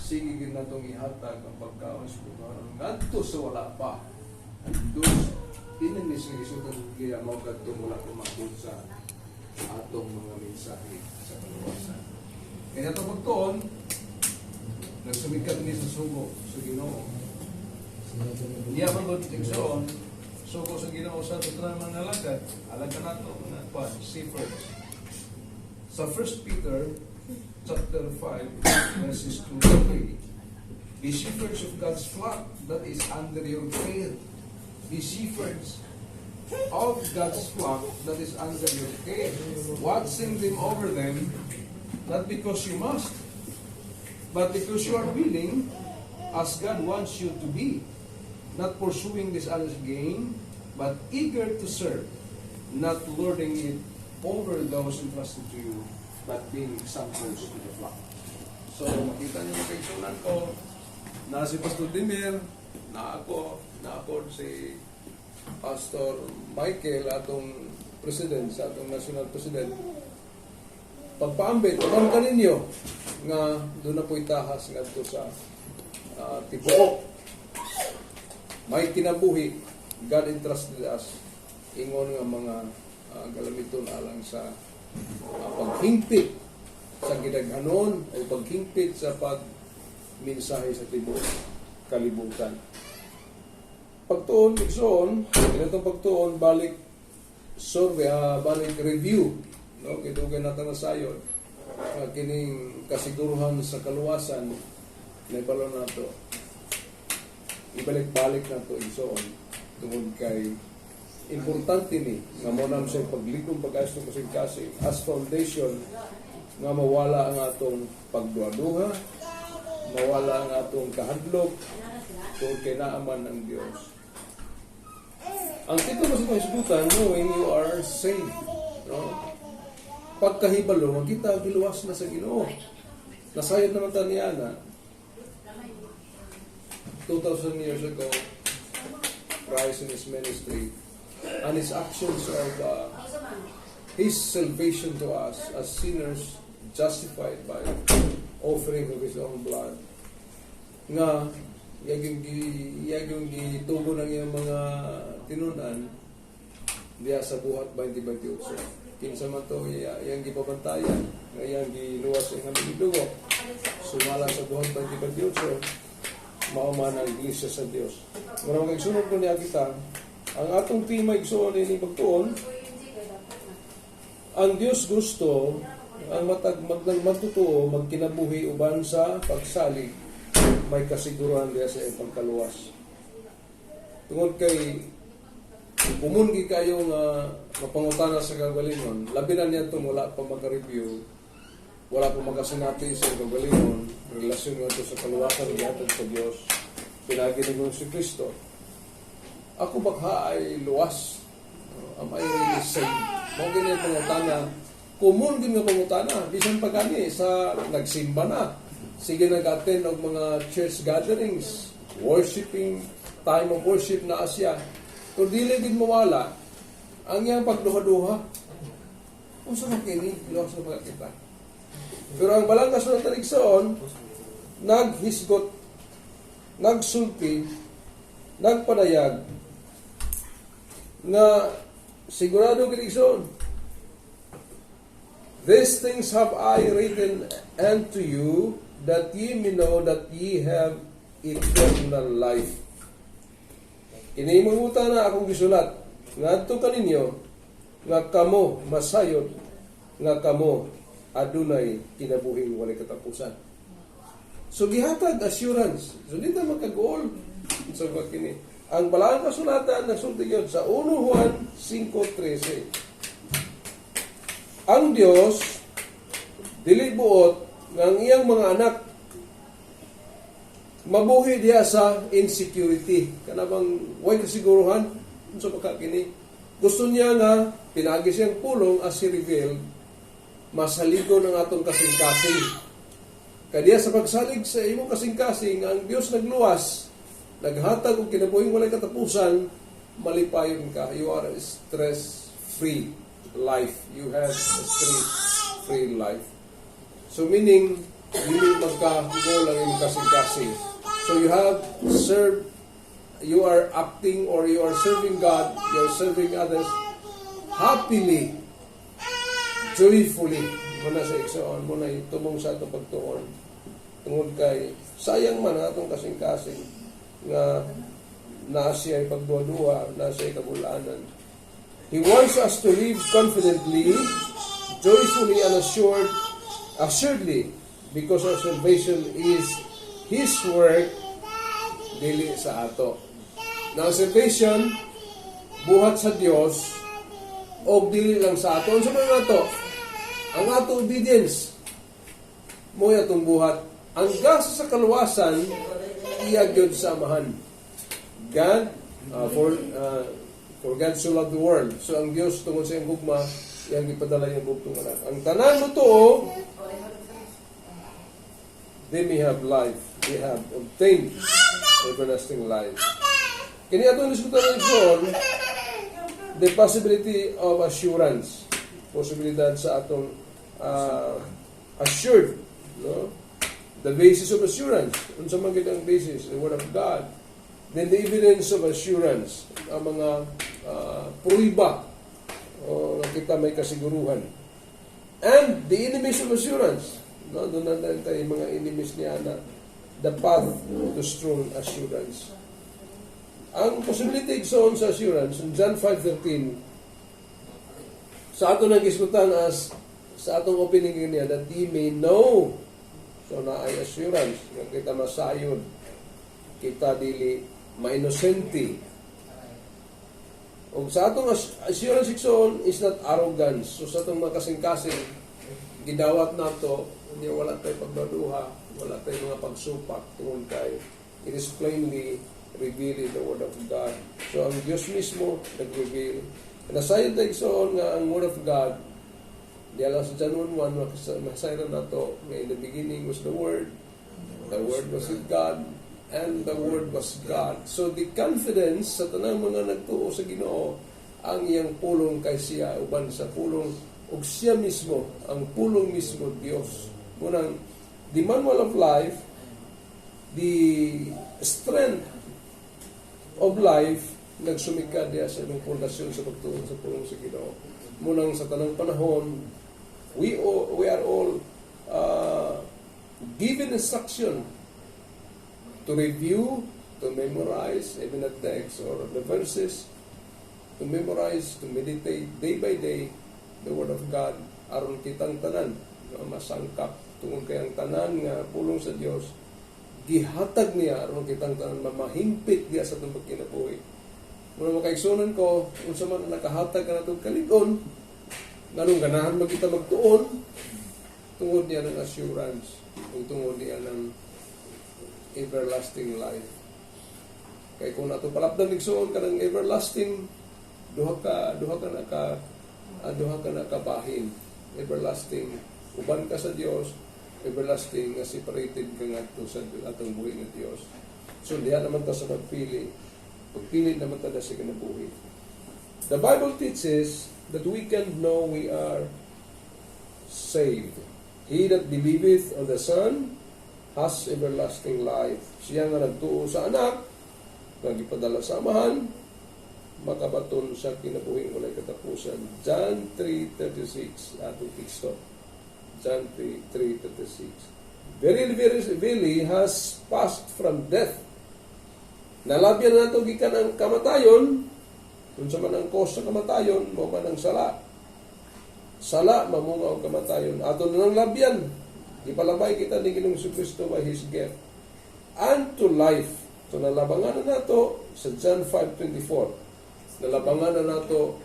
sige gid natong ihatag ang pagkaon sa lugaron ngadto sa wala pa. Dos dinanis nga isutan kaya mao kadto mula kumabot sa atong mga mensahe sa kaluwasan. Kaya ito pagtuon, nagsumikat ni sa sugo sa Ginoo. Niya pagod tigsoon, sugo sa Ginoo sa ito na mga alagad. Alagad na ito, mga kwan, seafards. Sa 1 Peter chapter 5, verses 2 to 3, be shepherds of God's flock that is under your care. Be shepherds of God's flock that is under your care, watching them over them, not because you must, but because you are willing, as God wants you to be, not pursuing dishonest gain, but eager to serve, not lording it over those entrusted to you, but being examples to the flock. So, makita niyo yung kaisunan ko, na si Pastor Dimir, na ako si Pastor Michael, atong president, sa atong national president, pagpaambit, upang kaninyo, nga doon na po itahas nga ito sa Tibuok. May kinabuhi, God entrusted us, ingon nga mga galamiton alang sa paghingpit sa gidaghanon o paghingpit sa pagmensahe sa tibuok kalibutan. Pagtuon, igsoon, ganitong pagtuon, balik survey, balik review, no? Kidugan natin na sayon, kining kasiguruhan sa kaluwasan, na ibalo na ito, ibalik-balik na ito, igsoon, tungkol kay importante ni, nga mo naman sa pagligong pag-ayos ng kasing-kasing, as foundation, nga mawala ang atong pagduha-duha, mawala ang atong kahadlok, tungkol kay naaman ng Diyos. Ang titulo sa pagsubutan, knowing you are saved. No? Pagkahibalo, kita giluwas na sa Ginoo. Nasayod naman ta niya na 2,000 years ago, Christ in His ministry, and His actions of His salvation to us as sinners justified by offering of His own blood. Nga, yung gitubo ng iyong mga tinunan diya sa buhat 2028. Kinsa man to yang gipabantayan, yang giluwas ang aming dugo. Sumala sa buhat 2028, mauman ang iglesia sa Dios. Muna magsunod ko niya kita, ang atong tema igsoon ini pagtuon, ang Dios gusto ang magtutuo, magkinabuhi uban sa pagsalig, may kasiguruhan diya sa iyong pagkaluwas. Tungod kay pumungi kayo nga mapangutana sa kagalingon, labi na niya ito wala pa maka-review, wala pa makasinati sa kagalingon, relasyon nga ito sa kaluwasan niya sa Diyos, pinaginigong si Kristo. Ako baka ay luwas, am I really saved? Mga ganyan pangutana, kumun din nga pangutana, bisan pa gani sa nagsimba na, sige nag-attend ng mga church gatherings, worshiping, time of worship na asya. Kung dili din mawala, ang iyang pagduha-duha, kung saan makini, iluwas na pagkakita. Pero ang balang kasulatan igsoon, naghisgot, nagsulti, nagpadayag, nga sigurado igsoon, these things have I written unto you, that ye may know that ye have eternal life. Inimanguta na akong gisulat, ngadto kaninyo, nga kamo masayod, nga kamo adunay kinabuhing walay katapusan. So gihatag assurance. So dito magka-goal. So kini ang balang kasulatan nagsulti yun sa 1 Juan 5:13. Ang Dios dili buot nga ang iyang mga anak mabuhi diya sa insecurity. Kanabang way kasiguruhan sa pagkakini. Gusto niya nga pinagi siyang pulong as he revealed, masaligo ng atong kasing-kasing. Kaya sa pagsalig sa imong kasing-kasing, ang Diyos nagluwas, naghatag og kinabuhing walay katapusan, malipayon ka. You are a stress-free life. You have a stress-free life. So meaning, Dili magkakulang yung kasing-kasing. So you are acting or you are serving God, you are serving others happily, joyfully. Muna sa iksoon, muna tumong sa itong pagtuon. Tungod kay, sayang man atong kasing-kasing nga siya ay pagduwa-duwa, siya ay kabulanan. He wants us to live confidently, joyfully and assuredly, because our salvation is His work, dili sa ato. Now, salvation, buhat sa Dios, o dili lang sa ato. Ano sa mga ato? Ang ato obedience, mo atong buhat. Ang gasa sa kaluwasan, iya gyud sa amahan. God, for God so loved the world. So ang Dios tungod sa iyang gugma, iyang ipadala iyang bugtong anak. Ang tanan mo to, they may have life. They have obtained everlasting life. Kini atong diskutan ng John, the possibility of assurance. Posibilidad sa atong assured. No? The basis of assurance. Unsa man gid ang basis? The Word of God. Then the evidence of assurance. Ang mga pruiba o kita may kasiguruhan. And the enemies of assurance. No? Doon na tayo mga enemies niya na the path to strong assurance. Ang possibility sa assurance, in John 5:13, sa ato nang iskutan as sa atong opening niya, that ye may know. So na ay assurance, nga kita masayon, kita dili ma-innocente. O sa atong assurance ikson is not arrogance. So sa atong makasing-kasing, gidawat nato, hindi wala tayo pagbaduha, wala tayo mga pagsupak tungkol kay. It is plainly revealed in the Word of God. So ang Diyos mismo nag-reveal. Nasayad na ikson nga ang Word of God, diya lang sa John 1:1, nasayad na to, in the beginning was the Word was with God, and the Word was God. So the confidence sa tanang mga nagtuo sa Ginoo, ang iyang pulong kay siya, uban sa pulong, ug siya mismo, ang pulong mismo, Dios. Munang, the manual of life, the strength of life, nagsumikad diya sa imong pundasyon sa pagtuon sa pulong sa Ginoo. Munang sa tanang panahon, we are all given instruction to review, to memorize, even the text or the verses, to memorize, to meditate day by day the Word of God, aron kitang tanan masangkap tungod kay ang tanan nga pulong sa Dios gihatag niya aron kitang tanan mamahimpit diya sa atong pagkinabuhi. Muna makaigsunan ko, unsa man nakahatag ka natong kalig-on, nganong ganahan magkita magtuon, tungod niya ng assurance, tungod niya ng everlasting life. Kaya kung nato palapdan igsuon ka ng everlasting, duha ka nakabahin. Everlasting, uban ka sa Dios, everlasting nga separated ka ngadto sa atong buhi nga Dios. So diha naman ta sa pagpili naman ta sa kinabuhi. The Bible teaches that we can know we are saved. He that believeth on the Son has everlasting life. Siya nga nagtuo sa anak, nga gipadala sa amahan, makabaton sa kinabuhing walay katapusan. John 3:36 atong teksto. John 3:36. Verily has passed from death. Nalabyan na ito gikan ang kamatayon, kung sa man ang cause sa kamatayon, mo man ang sala. Sala, mamunga ang kamatayon. Ato na ng labyan. Ipalabay kita ni Ginoong Jesucristo by His gift. Unto life. So nalabangan na nato sa John 5:24. Nalabangan na nato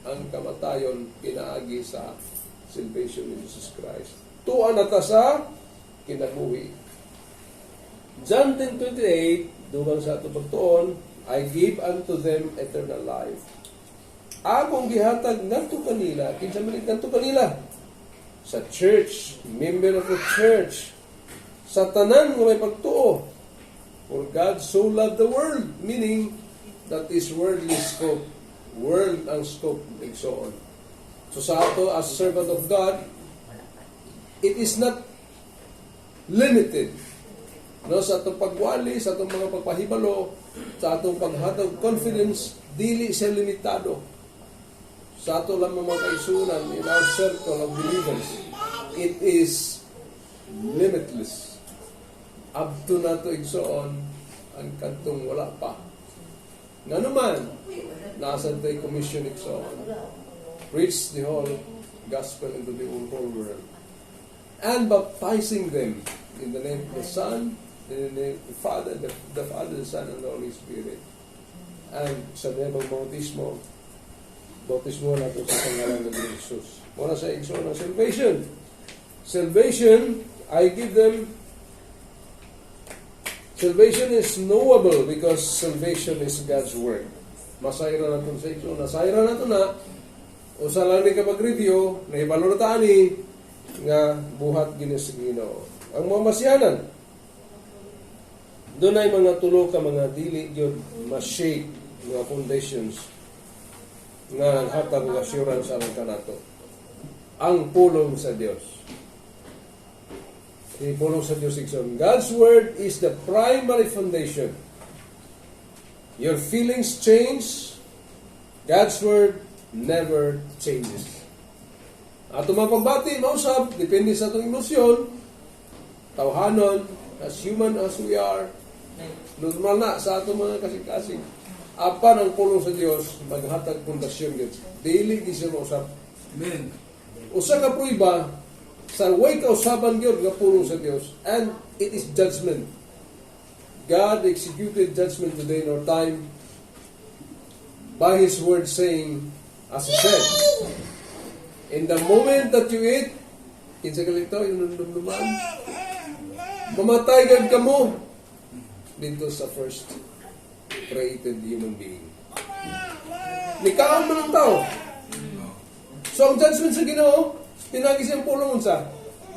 ang kamatayon pinaagi sa salvation ni Jesus Christ. Tuan na ta sa kinabuhi. John 10:28, dugang sa ato pagtuon, I give unto them eternal life. Akong gihatag ngadto kanila, kinsa man ngadto kanila? Sa church, member of the church, sa tanan nga may pagtuo. For God so loved the world, meaning that is worldly scope. World ang scope, and so on. So sa ato, as servant of God, it is not limited. No, sa atong pagwali, sa atong mga pagpahibalo, sa atong paghatag confidence, dili siya limitado. Sa ato lang mga kaisunan in our circle of believers, it is limitless. Up to nato igsoon ang kadtong wala pa. Nga naman, nasa tayo commission igsoon, preach the whole gospel into the whole world, and baptizing them in the name of the Son, in the name of the Father, the Father, the Son, and the Holy Spirit. And sa name ng bautismo natin sa pangalan ng Jesus. Muna sa igsoon ng salvation. Salvation, I give them, salvation is knowable because salvation is God's Word. Masayra natin sa igsoon. Nasayra natin na, o sa lang ni kapag review, naibalo na taani, nga buhat ginis Ginoo. Ang mga masyanan, doon ay mga tulo ka mga dili yun ma-shake mga foundations nga hatag ng assurance alang kanato. Ang pulong sa Dios. Ang pulong sa Dios igsoon. God's Word is the primary foundation. Your feelings change. God's Word never changes. Ato mga pambati, mausap, depende sa atong emosyon, tawhanon, as human as we are, normal na sa atong mga kasing-kasing. Apan ang pulong sa Dios maghatag pundasyon gyud. Dili di siya mausap. Amen. Usa ka prueba sa way kausaban gyud nga pulong sa Dios, and it is judgment. God executed judgment today in our time by His word saying, as He said, in the moment that you eat, kinsa kalito yung nundumduman, mamatay gad kamo dito sa first created human being. Nikaon man ang tao. So ang judgment sa Ginoo, pinagi siyang pulong unsa,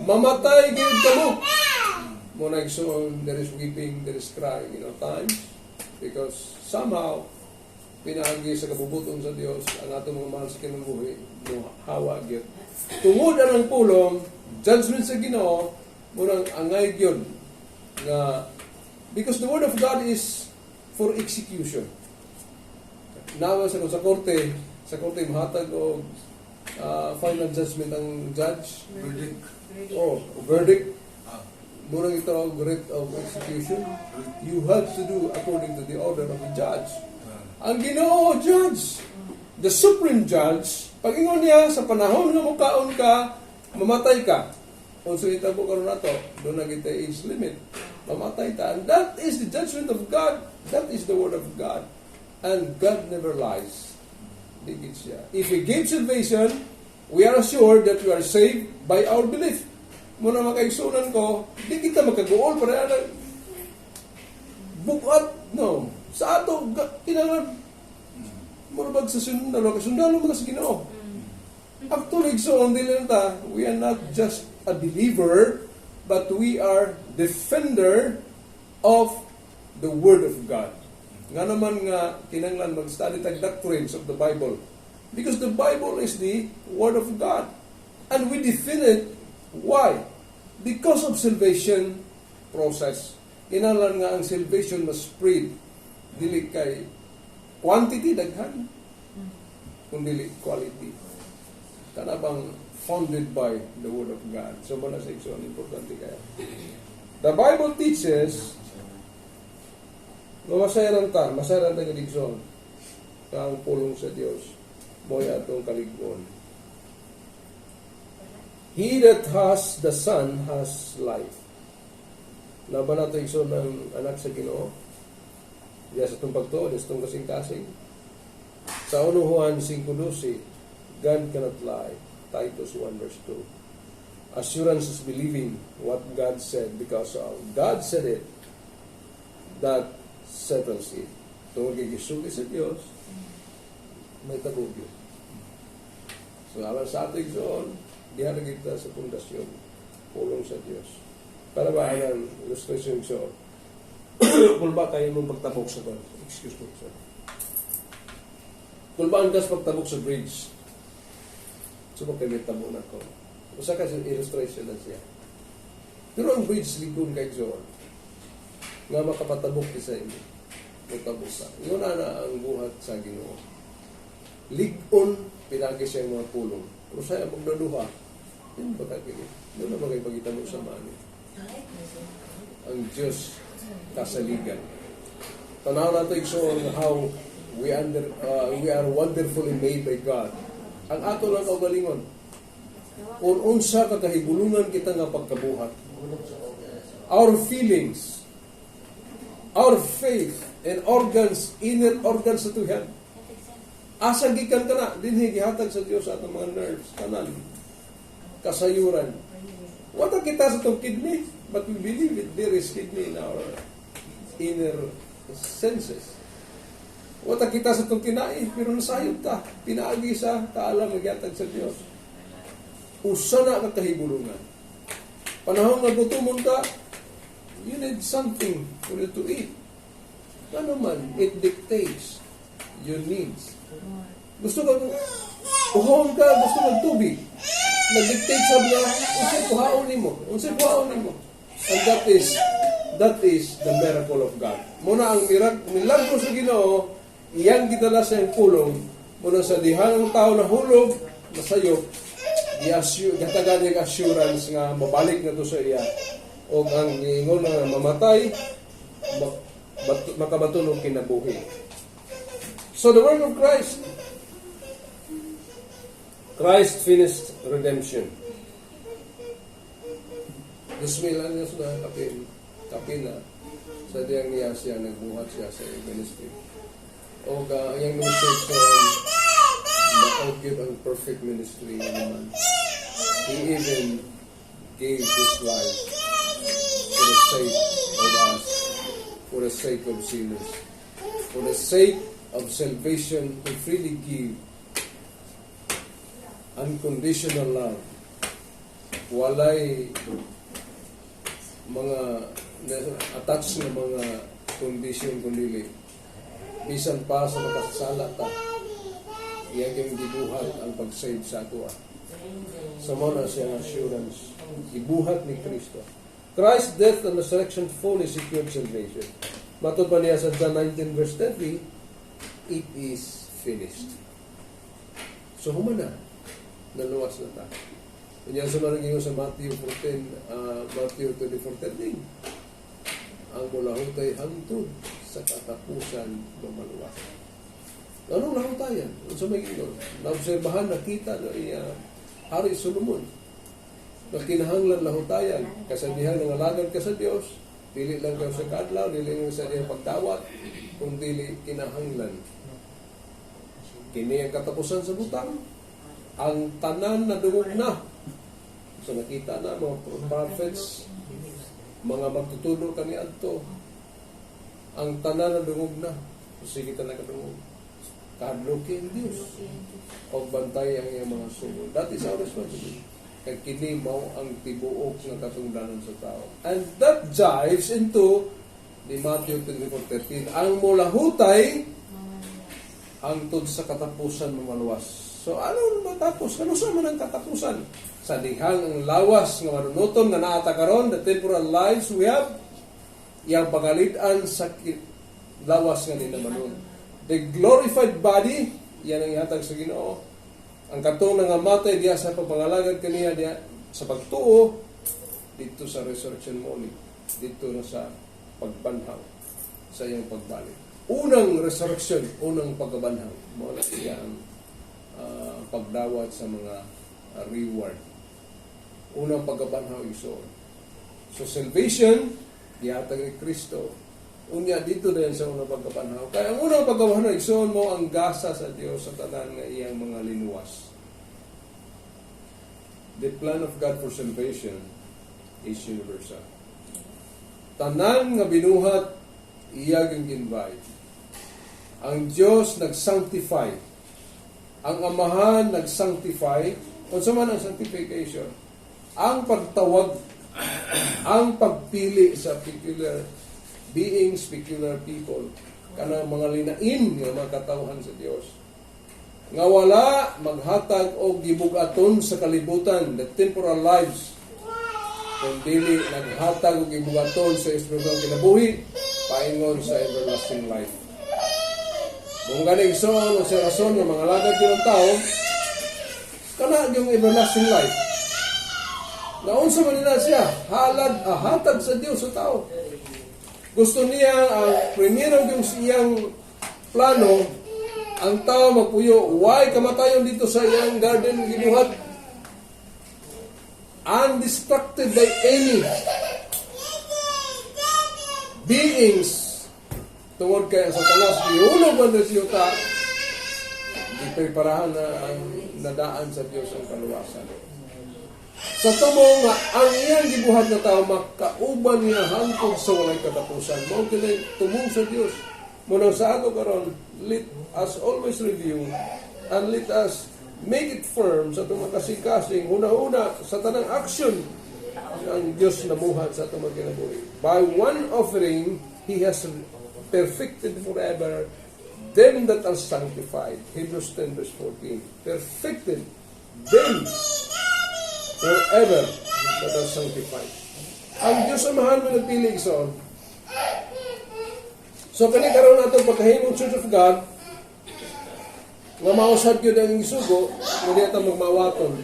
mamatay gid kamo. Muna igsoon, there is weeping, there is crying in our times, because somehow pinagi sa kabubuton sa Dios ang atong mga mahal sa kinabuhi mo hawa gyud. Tungod ang pulong, judgment sa Ginoo, murang angay gyud nga, because the word of God is for execution. Nawa sa korte mahatag og final judgment ang judge. Verdict. Verdict. Murang ito ang writ of execution. You have to do according to the order of the judge. Ang Ginoo judge, the supreme judge, pag-ingon niya sa panahon nga mukaon ka, mamatay ka. Kung sunitabo karon nato, doon na kita age limit. Mamatay ta. And that is the judgment of God. That is the word of God. And God never lies. Digit siya. If He gave salvation, we are assured that we are saved by our belief. Muna makaigsunan ko, di kita magkagool para na bukat. No. Sa ato, kinangan, muna sa sundalo mga sa Ginoo. Actually, igsunan din ta, we are not just a believer, but we are defender of the Word of God. Nga naman nga, kinanglan mag-study tag doctrines of the Bible. Because the Bible is the Word of God. And we defend it. Why? Because of salvation process. Kinanglan nga ang salvation must spread. Dili kay quantity, daghan. Kundi quality. Kanabang founded by the Word of God. So, muna sa ikso, importante kaya. The Bible teaches na masayaran ta ng igsoon ang pulong sa Dios mo'y atong kaligon. He that has the Son has life. Laban nato igsoon ng anak sa Ginoo. Diya sa itong pagtuon, sa itong kasing-kasing. Sa 1 Juan 5:12, God cannot lie. Titus 1 verse 2. Assurance is believing what God said, because God said it, that settles it. Tungkol kay gisulti sa Dios, may tabugyo. So, alam sa ating zon, diyan kita sa pundasyon, pulong sa Dios. Para ba ang illustration so, kung ba kayo mong pagtabok sa bridge? Excuse me, sir. Kung ba ang gas pagtabok sa bridge? So, magkabit tabo na ko. Usa ka sa illustration na siya. Pero ang bridge ligon kay John nga makapatabok ki sa inyo. Mutabok sa. Yun na ang buhat sa Ginoo. Ligon pinagi siya mga pulong. Pero saya magdaduha. Yun ba kagili? Yun na ba kayo pagitamo sa mani? Ang Diyos kasaligan. Tanaw nato igsoon how we are wonderfully made by God. Ang ato lang kaugalingon. Kung unsa ka kahigulungan kita nga pagkabuhat. Our feelings, our faith, and organs, inner organs sa tuhan. Asa gikan ka na, dinhi gihatag sa Dios sa atong mga nerves, kanan, kasayuran. Wala kita sa itong kidney, but we believe that there is kidney in our inner senses. Wala kita sa itong kinai, pero nasayod ta. Pinaagi sa kaalam nagyatag sa Dios. Usa na ka kahibulungan. Panahon nga gutomon ka, you need something for you to eat. Ano man, it dictates your needs. Gusto ka, uhon ka, gusto ka tubig. Nag-dictate sa mga, unsay kuhaon nimo. And that is the miracle of God. Muna ang milagro sa Ginoo, iyang gidala sa iyang pulong, muna sa dihang tao na hulog, nasayop, gatagan yung assurance nga mabalik na to sa iya. O ang ingon na mamatay, makabatunog kinabuhi. So the work of Christ finished redemption. Dusmilan niya sa kapila sa diyang niya siya nagbuhat siya sa ministry. O yung message sa ma-give ang perfect ministry naman. He even gave his life for the sake of us, for the sake of sinners, for the sake of salvation, to freely give unconditional love. Walay mga attached na mga condition kundi bisan pa sa makasala ta iyang yung gibuhat ang pag-save sa ato. Sa mga siyang assurance gibuhat ni Kristo. Christ's death and resurrection fully secured salvation. Matod pa niya sa John 19 verse 30, it is finished. So humana naluwas na ta. Kanya sa mga sa Matthew 24:13, ang mulahutay hangtod sa katapusan lumaluwas. Anong lahutayan? Ano sa may ginoo? Naobserbahan, nakita na Hari Solomon na kinahanglan lahutayan. Kasabihan ng alagad ka sa Diyos, dili lang ka sa kadlaw, dili lang sa iyang pagdawat, kung dili kinahanglan. Kini ang katapusan sa butang, ang tanan na dungog na. So nakita na mga prophets, mga magtutulong kani adto, ang tanan na dungog na. So sige ta nakadungog. Kadlokin Diyos o bantay ang iyang mga sumul. That is our responsibility. Kaya kini mao ang tibuok ng katungdanan sa tao. And that jives into the Matthew 24:13. Ang mulahutay hangtod sa katapusan mamaluwas. So ano matapos? Ano sa man ang katapusan? Sa dihang ang lawas nga manunutom na naata karon, the temporal lives we have, iyang pangalitan sa lawas nga ninamanun. The glorified body, yan ang ihatag sa Ginoo. Ang katong nga matay diya sa pagpangalagad kaniya diya sa pagtuo dito sa resurrection morning, dito na sa pagbanhaw sa iyang pagbalik. Unang resurrection, unang pagbanhaw, mo na siya ang pagdawat sa mga reward. Unang pagbanhaw iso. So salvation gihatag ni Kristo. Unya dito din sa unang pagkapanhaw. Kaya ang unang pagkapanhaw, igsoon mo ang gasa sa Dios sa tanan nga iyang mga linuwas. The plan of God for salvation is universal. Tanan nga binuhat, iyang invite. Ang Dios nag-sanctify. Ang Amahan nag-sanctify. Kung sa man ang sanctification, ang pagtawag, ang pagpili sa peculiar beings, peculiar people, kanang mga linain nga mga katawhan sa Dios. Nga wala maghatag o gibugaton sa kalibutan, the temporal lives, kung dili naghatag og ibugaton sa espiritual kinabuhi paingon sa everlasting life. Kung ganing igsoon o sa rason ng mga lagad yun ng tao, kana yung everlasting life. Naunsa man nila siya, hatag sa Dios sa tao. Gusto niya ang primero yung siyang plano, ang tao magpuyo, why kamatayon dito sa iyang garden ginuhat? Undistracted by any beings tungod kay ang Satanas giulog man sa yuta, gipreparahan na ang nadaan sa Dios ang kaluwasan. Sa tumo nga ang iyang gibuhat na tao makauban niya hangtod sa walay katapusan. Mao kini tumong sa Dios. Muna sa ato karon, let us always review and let us make it firm sa itong kasing-kasing una-una sa tanang action ang Diyos namuhat sa itong magkinabuhi. By one offering, He has perfected forever them that are sanctified. Hebrews 10 verse 14. Perfected them forever that are sanctified. Ang Diyos ang mahal mo nagpili igsoon. So kani karon nato pagkahimong Church of God nga mausad yun ang isugo nga di ata magmawaton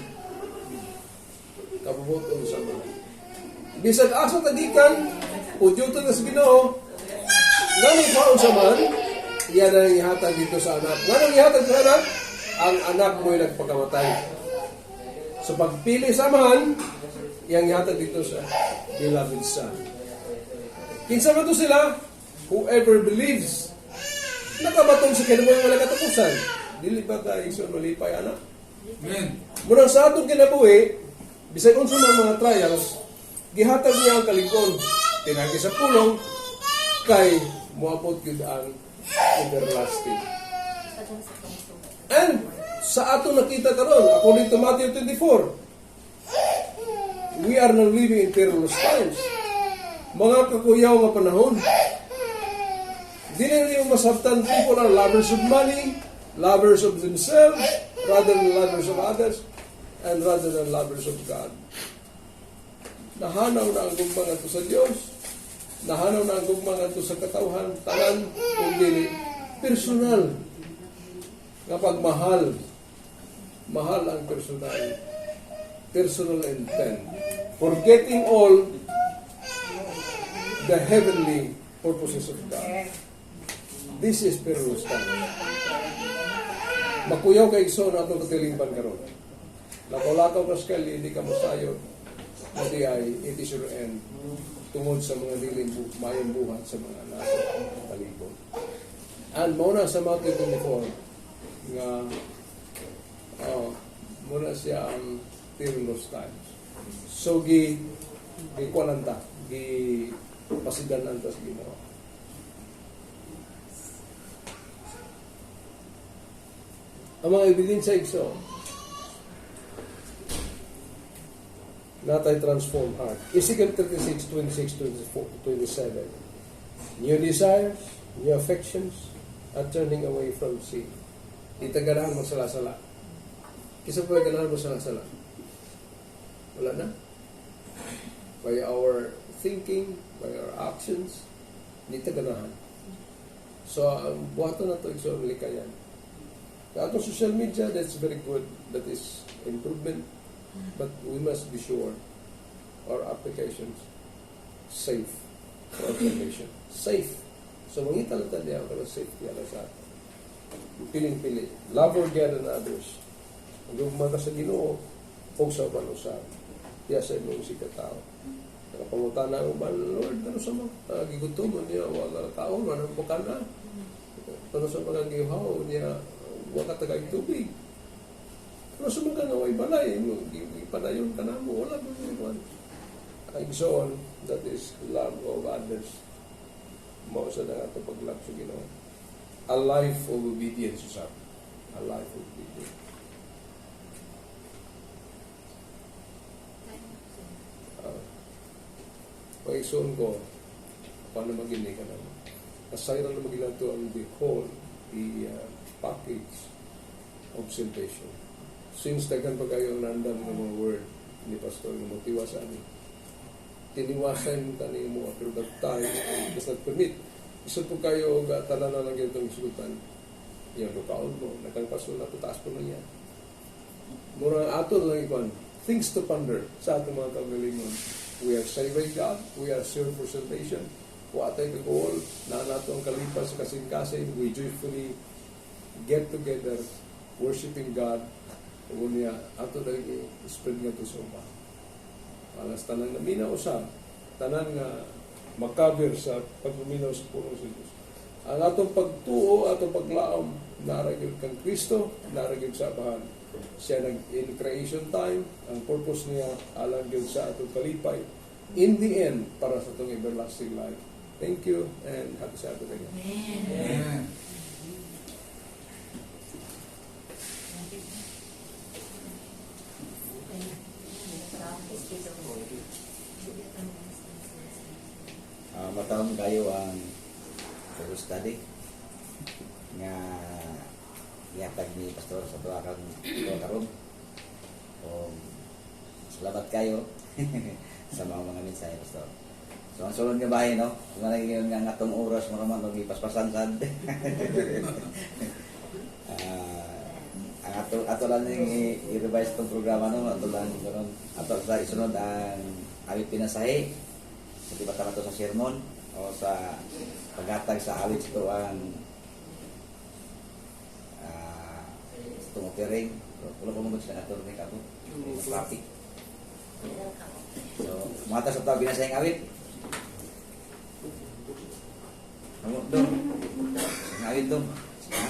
kabubuton sa mga bisag asa tagikan udyuton na sa Ginoo nganong maon sa man iyan ang ihatag dito sa anak. Nganong ihatag sa anak? Ang anak mo'y nagpakamatay. So pagpili sa man iyang ihatag dito sa beloved son. Kinsa man to sila? Whoever believes nakabatong sa kinabuhi wala katapusan. Dili ba ka igsoon malipay anak? Amen. Murang sa atong kinabuhi, bisag unsa man mga trials, gihatag niya ang kaligon. Tinagi sa pulong kay moabot gyud ang everlasting. And sa ato nakita karon, according to Matthew 24, we are now living in perilous times. Mga kakuyaw nga panahon. Dili niyo masabtan, people are lovers of money, lovers of themselves, rather than lovers of others, and rather than lovers of God. Nahanaw na ang gugmang ato sa Diyos, nahanaw na ang gugmang ato sa katawhan, tanan, kung dili, personal. Kapag mahal ang personal. Personal intent. Forgetting all the heavenly purposes of God. This is perilous time. Makuyaw kay igsoon ato katilingban karon. Lakaw-lakaw kas kali, hindi ka masayod. Mati ay, it is your end. Tungod sa mga dilim mayong buhat sa mga nasa palibot. And muna sa Matthew 24, nga, muna siya ang perilous times. So, gi-kwalanta, gi-pasidanan ta sa Ginoo. Ang mga ebidensya igsoon, natay transform heart. Ezekiel 36, 26, 24, 27. New desires, new affections, are turning away from sin. Itaganahan mo sala-sala. Kisa po ganahan mo sala-sala? Wala na. By our thinking, by our actions, itaganahan. So, ang buhato na ito, igsoon, likayan. Sa atong social media, that's very good. That is improvement. But we must be sure our applications safe for information. Safe. So, mangita lang tayo ako ng safety ala sa atin. Piling-pili. Love or God and others. Ang gumaka sa Ginoo, o sa manusan. Kaya sa imong si katao. Nakapangutan na ang ban, Lord, ano sa mga gigutom niya, wala tao, manang po ka na. Ano sa mga gihaw niya, wala tagay tubig. Ano sa mga naway balay, ipanayon ka na mo, wala mo yun. Ay so on, that is love of others. Mausa na nga ito pag-love sa Ginoo. A life of obedience, sir. A life of obedience. Pag-ison ko, paano mag-inig ka naman? Asayra na mag-ilang ito ang the whole, the package of salvation. Since daghan pa kayo nandam ng mga word ni Pastor, ng motiwa sa amin. tiniwasan tani mo pero that time does not permit. Gusto po kayo tanan na lang itong isutan. Yan, lukaon mo, nakangpaso na taas po na yan. Murang ato lang ikon, things to ponder sa atong mga kagalingon. We are saved by God, we are sure for salvation. Watay kagol, na nato ang kalipas sa kasing-kasing, we joyfully get together, worshiping God. Unya, ato lang i-spread nga to sa upa. Alas tanan na minaw sa, tanan nga makabir sa pagluminaw sa pulong sa Diyos. Ang atong pagtuo, atong paglaom, naragil kang Kristo, naragil sa abahan. Siya in creation time, ang purpose niya alang yun sa atong kalipay. In the end, para sa itong everlasting life. Thank you and happy Saturday. Amen. Mataon kayo ang Bible study nga gihatag ni Pastor sa tuwa karon. Salamat kayo sa mga mensahe, Pastor. So ang sulod nga bahay, no? Kung naging nga atong oras mo naman og ipaspasan sad. Ang ato lang i-revise itong programa, no? Ato lang karon ato sa isunod ang awit pinasahe. Hindi ba tama ito sa sermon o sa paghatag sa awit ito ang tumupiring. Wala ko mong sa attorney ka po. Traffic. So, mga sa tao binasayang awit. Ano doon? Ang awit doon. Ha?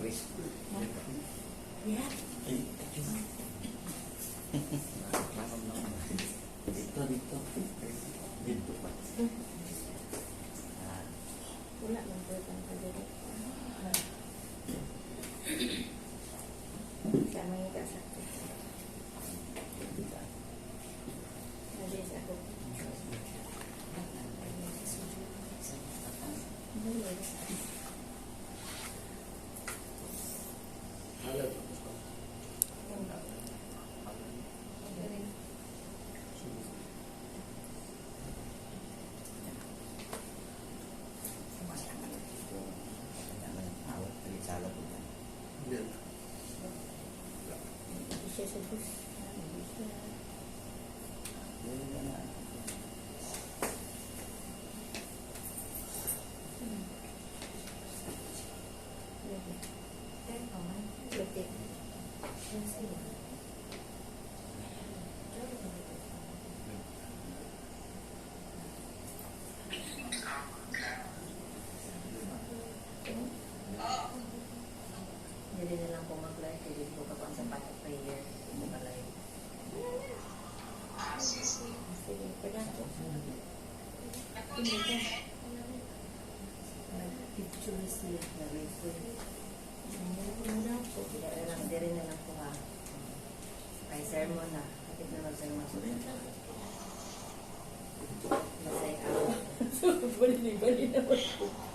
Chris. Dito. Dito pa. Wala lang po itong kagawin. Siya may kasakit. Nabis ako. Siya sa bus. Hindi na lang po mag-live. Hindi po kapag sa packet prayer. Hindi po live. Sige, pwede po. Hindi ka. Picture siya. Nag-live po. Hindi po muna po. Hindi rin na lang po ha. Ay, sermon na. Kapit na mag-sermon. Masaya ako. Bali-bali naman po.